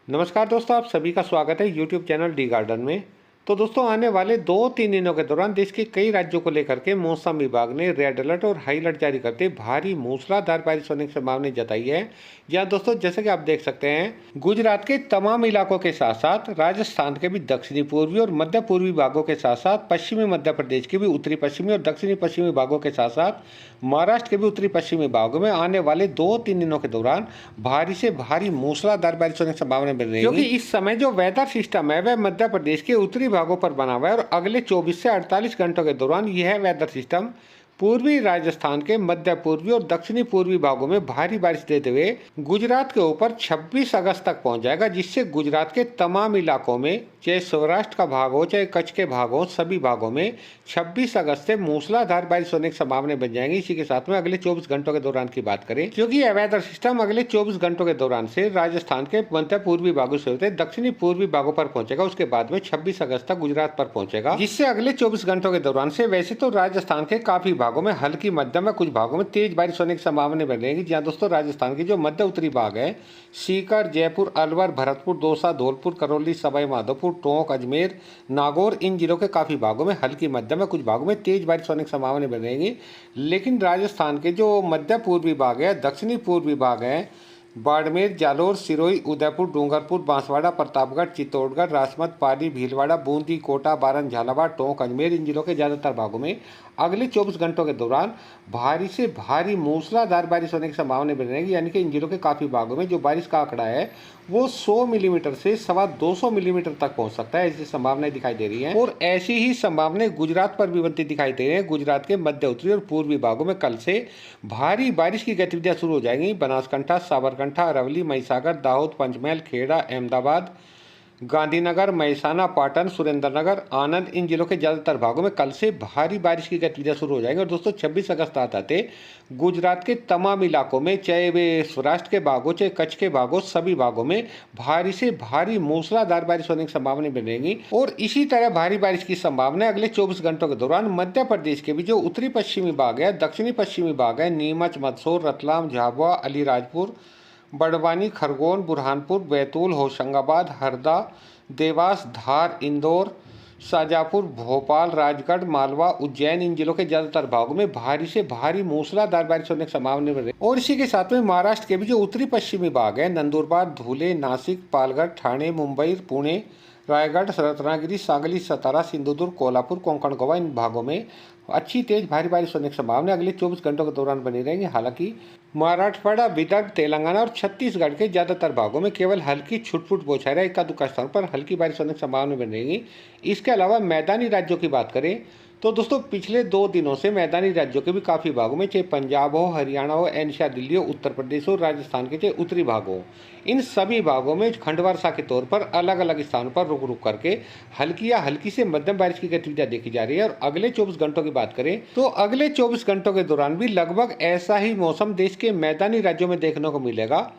नमस्कार दोस्तों, आप सभी का स्वागत है यूट्यूब चैनल डी गार्डन में। तो दोस्तों, आने वाले 2-3 दिनों के दौरान देश के कई राज्यों को लेकर के मौसम विभाग ने रेड अलर्ट और हाई अलर्ट जारी करते भारी मूसलाधार बारिश होने की संभावना जताई है। जहां दोस्तों, जैसे कि आप देख सकते हैं, गुजरात के तमाम इलाकों के साथ साथ राजस्थान के भी दक्षिणी पूर्वी और मध्य पूर्वी भागों के साथ साथ पश्चिमी मध्य प्रदेश के भी उत्तरी पश्चिमी और दक्षिणी पश्चिमी भागों के साथ साथ महाराष्ट्र के भी उत्तरी पश्चिमी भागों में आने वाले 2-3 दिनों के दौरान भारी से भारी मूसलाधार बारिश होने की संभावना बन रही है, क्योंकि इस समय जो वेदर सिस्टम है वह मध्य प्रदेश के उत्तरी भागों पर बना हुआ है और अगले 24 से 48 घंटों के दौरान यह वेदर सिस्टम पूर्वी राजस्थान के मध्य पूर्वी और दक्षिणी पूर्वी भागों में भारी बारिश देते हुए गुजरात के ऊपर 26 अगस्त तक पहुंच जाएगा, जिससे गुजरात के तमाम इलाकों में, चाहे सौराष्ट्र का भाग हो चाहे कच्छ के भाग हो, सभी भागों में 26 अगस्त से मूसलाधार बारिश होने की संभावना बन जाएंगी। इसी के साथ में अगले 24 घंटों के दौरान की बात करें, क्योंकि यह वेदर सिस्टम अगले 24 घंटों के दौरान से राजस्थान के मध्य पूर्वी भागों से होते दक्षिणी पूर्वी भागों पर पहुंचेगा, उसके बाद में 26 अगस्त तक गुजरात पर पहुंचेगा, जिससे अगले 24 घंटों के दौरान से वैसे तो राजस्थान के काफी भागों में हल्की मध्यम में कुछ भागों में तेज बारिश होने की संभावना बनेगी। जहां दोस्तों राजस्थान के जो मध्य उत्तरी भाग है, सीकर, जयपुर, अलवर, भरतपुर, दौसा, धौलपुर, करौली, सवाई माधोपुर, टोंक, अजमेर, नागौर, इन जिलों के काफी भागों में हल्की मध्यम में कुछ भागों में तेज बारिश होने की संभावना बनेगी। लेकिन राजस्थान के जो मध्य पूर्वी भाग है, दक्षिणी पूर्वी भाग है, बाड़मेर, जालोर, सिरोही, उदयपुर, डूंगरपुर, बांसवाड़ा, प्रतापगढ़, चित्तौड़गढ़, राजमत, पाली, भीलवाड़ा, बूंदी, कोटा, बारन, झालावाड़, टोंक, अजमेर, इन जिलों के ज्यादातर भागों में अगले 24 घंटों के दौरान भारी से भारी मूसलाधार बारिश होने की संभावना बनी रहेगी। यानी कि इन जिलों के काफी भागों में जो बारिश का आंकड़ा है वो 100 मिलीमीटर से 250 मिलीमीटर तक पहुंच सकता है, ऐसी संभावनाएं दिखाई दे रही हैं। और ऐसी ही संभावनाएं गुजरात पर भी बनती दिखाई दे रही है। गुजरात के मध्य उत्तरी और पूर्वी भागों में कल से भारी बारिश की गतिविधियां शुरू हो जाएंगी। बनासकांठा, साबरकांठा, अरवली, महिसागर, दाहोद, पंचमहल, खेड़ा, अहमदाबाद, गांधीनगर, महसाना, पाटन, सुरेंद्रनगर, आनंद, इन जिलों के ज्यादातर भागों में कल से भारी बारिश की गतिविधियां शुरू हो जाएंगी। और दोस्तों 26 अगस्त आते गुजरात के तमाम इलाकों में, चाहे वे सौराष्ट्र के भागों चाहे कच्छ के भागों, सभी भागों में भारी से भारी मूसलाधार बारिश होने की संभावना बनेगी। और इसी तरह भारी बारिश की संभावना अगले 24 घंटों के दौरान मध्य प्रदेश के भी जो उत्तरी पश्चिमी भाग है, दक्षिणी पश्चिमी भाग है, नीमच, मंदसौर, रतलाम, झाबुआ, अलीराजपुर, बड़वानी, खरगोन, बुरहानपुर, बैतूल, होशंगाबाद, हरदा, देवास, धार, इंदौर, शाजापुर, भोपाल, राजगढ़, मालवा, उज्जैन, इन जिलों के ज्यादातर भागों में भारी से भारी मूसलाधार बारिश होने की संभावना है। और इसी के साथ में महाराष्ट्र के भी जो उत्तरी पश्चिमी भाग है, नंदुरबार, धुले, नासिक, पालघर, ठाणे, मुंबई, पुणे, रायगढ़, रत्नागिरी, सांगली, सतारा, सिंधुदुर्ग, कोल्हापुर, कोंकण, गोवा, इन भागों में अच्छी तेज भारी बारिश होने की संभावना अगले 24 घंटों के दौरान बनी रहेगी। हालांकि मराठवाड़ा, विदर्भ, तेलंगाना और छत्तीसगढ़ के ज्यादातर भागों में केवल हल्की छुटपुट बौछारें, इक्का दुक्का स्थान पर हल्की बारिश होने की संभावना बनी रहेगी। इसके अलावा मैदानी राज्यों की बात करें तो दोस्तों पिछले 2 दिनों से मैदानी राज्यों के भी काफी भागों में, चाहे पंजाब हो, हरियाणा हो, एनसीआर, दिल्ली हो, उत्तर प्रदेश हो, राजस्थान के चाहे उत्तरी भाग हो, इन सभी भागों में खंड वर्षा के तौर पर अलग अलग स्थानों पर रुक रुक करके हल्की या हल्की से मध्यम बारिश की गतिविधियां देखी जा रही है। और अगले 24 घंटों की बात करें तो अगले 24 घंटों के दौरान भी लगभग ऐसा ही मौसम देश के मैदानी राज्यों में देखने को मिलेगा।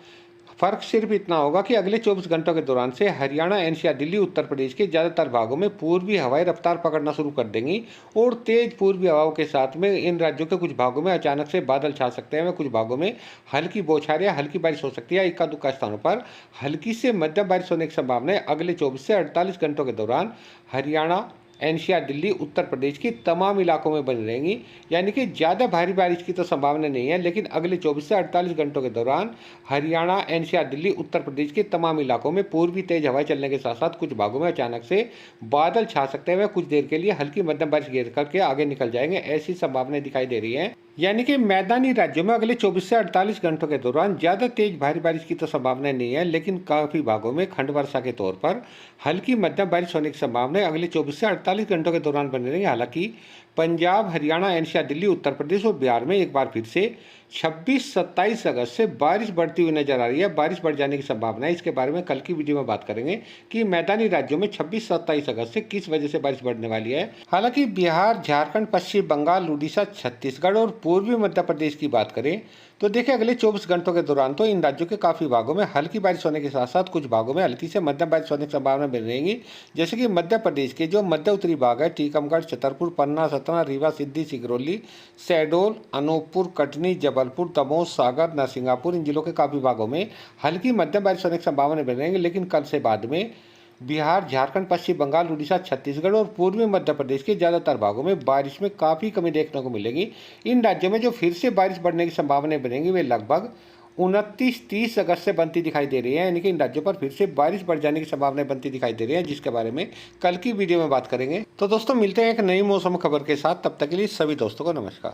फर्क सिर्फ इतना होगा कि अगले 24 घंटों के दौरान से हरियाणा, एनसीआर, दिल्ली, उत्तर प्रदेश के ज्यादातर भागों में पूर्वी हवाएं रफ्तार पकड़ना शुरू कर देंगी और तेज पूर्वी हवाओं के साथ में इन राज्यों के कुछ भागों में अचानक से बादल छा सकते हैं। कुछ भागों में हल्की बौछारें या हल्की बारिश हो सकती है। इक्का दुक्का स्थानों पर हल्की से मध्यम बारिश होने की संभावना है। अगले 24 से 48 घंटों के दौरान हरियाणा, एनसीआर, दिल्ली, उत्तर प्रदेश के तमाम इलाकों में बनी रहेंगी। यानी कि ज़्यादा भारी बारिश की तो संभावना नहीं है, लेकिन अगले 24 से 48 घंटों के दौरान हरियाणा, एनसीआर, दिल्ली, उत्तर प्रदेश के तमाम इलाकों में पूर्वी तेज हवाएं चलने के साथ साथ कुछ भागों में अचानक से बादल छा सकते हैं। कुछ देर के लिए हल्की मध्यम बारिश गिर करके आगे निकल जाएंगे, ऐसी संभावनाएं दिखाई दे रही है। यानी कि मैदानी राज्यों में अगले 24 से 48 घंटों के दौरान ज्यादा तेज भारी बारिश की तो संभावना नहीं है, लेकिन काफी भागों में खंड वर्षा के तौर पर हल्की मध्यम बारिश होने की संभावना अगले 24 से 48 घंटों के दौरान बनी रहेगी। हालांकि पंजाब, हरियाणा, एनसीआर, दिल्ली, उत्तर प्रदेश और बिहार में एक बार फिर से 26-27 अगस्त से बारिश बढ़ती हुई नजर आ रही है। बारिश बढ़ जाने की संभावना है, इसके बारे में कल की वीडियो में बात करेंगे कि मैदानी राज्यों में 26-27 अगस्त से किस वजह से बारिश बढ़ने वाली है। हालांकि बिहार, झारखंड, पश्चिम बंगाल, उड़ीसा, छत्तीसगढ़ और पूर्वी मध्य प्रदेश की बात करें तो देखिए अगले 24 घंटों के दौरान तो इन राज्यों के काफ़ी भागों में हल्की बारिश होने के साथ साथ कुछ भागों में हल्की से मध्यम बारिश होने की संभावना बनी रहेगी। जैसे कि मध्य प्रदेश के जो मध्य उत्तरी भाग है, टीकमगढ़, छतरपुर, पन्ना, सतना, रीवा, सिद्धि, सिंगरौली, शहडोल, अनूपपुर, कटनी, जबलपुर, दमोह, सागर, नरसिंगापुर, इन जिलों के काफ़ी भागों में हल्की मध्यम बारिश होने की संभावना बनी रहेगी। लेकिन कल से बाद में बिहार, झारखंड, पश्चिम बंगाल, उड़ीसा, छत्तीसगढ़ और पूर्वी मध्य प्रदेश के ज़्यादातर भागों में बारिश में काफ़ी कमी देखने को मिलेगी। इन राज्यों में जो फिर से बारिश बढ़ने की संभावनाएं बनेंगी वे लगभग 29-30 अगस्त से बनती दिखाई दे रही है। यानी कि इन राज्यों पर फिर से बारिश बढ़ जाने की संभावनाएं बनती दिखाई दे रही है, जिसके बारे में कल की वीडियो में बात करेंगे। तो दोस्तों मिलते हैं एक नई मौसम खबर के साथ, तब तक के लिए सभी दोस्तों को नमस्कार।